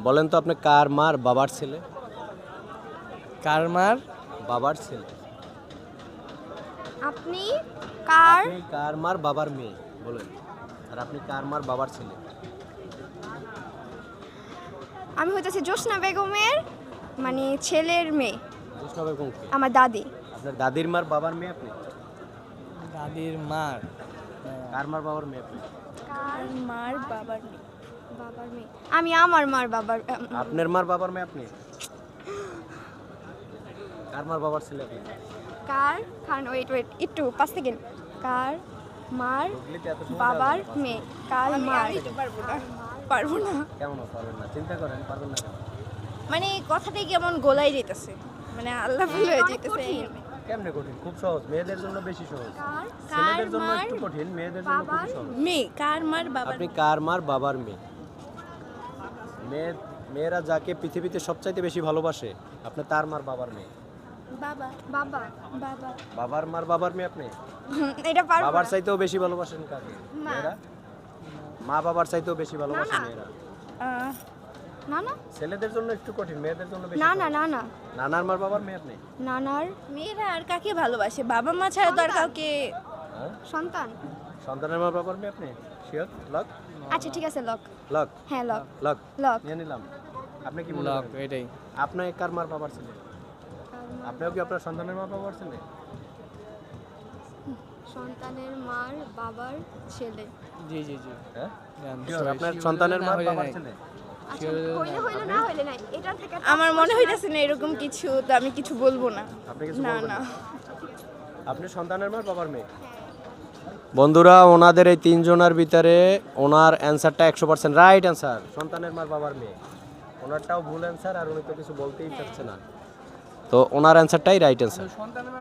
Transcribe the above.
বলেন তো আপনি কার মার বাবার ছেলে? কার মার বাবার ছেলে। আপনি কার আপনি কার মার বাবার মেয়ে বলেন। আর আপনি কার মার বাবার ছেলে? আমি হইতেছি জোসনা বেগমের মানে ছেলের মেয়ে, জোসনা বেগম কে? আমার দাদি। আপনার দাদির মার বাবার মেয়ে আপনি? দাদির মার কার মার বাবার মেয়ে আপনি? কার মার বাবার মেয়ে? বাবার মেয়ে আমি আমার মার বাবার আপনার মার বাবার মেয়ে আপনি? কার মার বাবার ছেলে আপনি? কার খান ওয়েট ওয়েট একটু 5 সেকেন্ড। কার মার হুগলিতে এত সময় বাবার লাগবে না, মেয়ে? কার মার পারবো না কেমন পারবেন না? চিন্তা করেন, পারবেন না কেন? মানে কথাটাই কেমন গোলাই যেতেছে, মানে আল্লাহ ভুল হয়ে যেতেছে। কেমনে কঠিন? খুব সহজ, মেয়েদের জন্য বেশি সহজ। কার ছেলেদের জন্য মার একটু কঠিন, মেয়েদের জন্য বাবার খুব সহজ। মেয়ে কার মার বাবার আপনি কার মার বাবার মেয়ে? মেয়েরা যাকে পৃথিবীতে সবচাইতে বেশি ভালোবাসে আপনি তার মার বাবার মেয়ে। বাবা বাবা বাবা বাবার মার বাবার মেয়ে আপনি? এটা পারবো বাবার না। চাইতেও বেশি ভালোবাসেন কাকে? মেয়েরা মা বাবার চাইতেও বেশি ভালোবাসে মেয়েরা। না না ছেলেদের জন্য একটু কঠিন, মেয়েদের জন্য বেশি না সহজ। না না না নানার মার বাবার মেয়ে আপনি? নানার মেয়েরা আর কাকে ভালোবাসে? বাবা মা ছাড়া তো আর কাউকে। হ্যাঁ? সন্তান। সন্তানের মার বাবার মেয়ে আপনি? শিওর? লক আচ্ছা ঠিক আছে লক। লক হ্যাঁ লক লক লক। নিয়ে নিলাম। আপনি কি মনে লক করেন? এটাই। আপনি কার মার বাবার ছেলে? আপনিও কি আপনার সন্তানের মার বাবার ছেলে? সন্তানের মার বাবার ছেলে। জি জি জি হ্যাঁ? জান, Sure, sorry, আপনার sure সন্তানের না মার হইলে বাবার নাই। ছেলে? আচ্ছা হইলে হইলে না হইলে নাই এটা থেকে আমার মনে হইতেছে না এরকম কিছু, তো আমি কিছু বলবো না। আপনি কিছু না বলবেন না না? আপনি সন্তানের মার বাবার মেয়ে? বন্ধুরা, ওনাদের এই তিনজনের ভিতরে ওনার অ্যান্সারটা 100% রাইট অ্যান্সার। সন্তানের মার বাবার মেয়ে। ওনারটাও ভুল অ্যান্সার, আর উনি তো কিছু বলতেই চাচ্ছে না। তো ওনার অ্যান্সারটাই রাইট অ্যান্সার।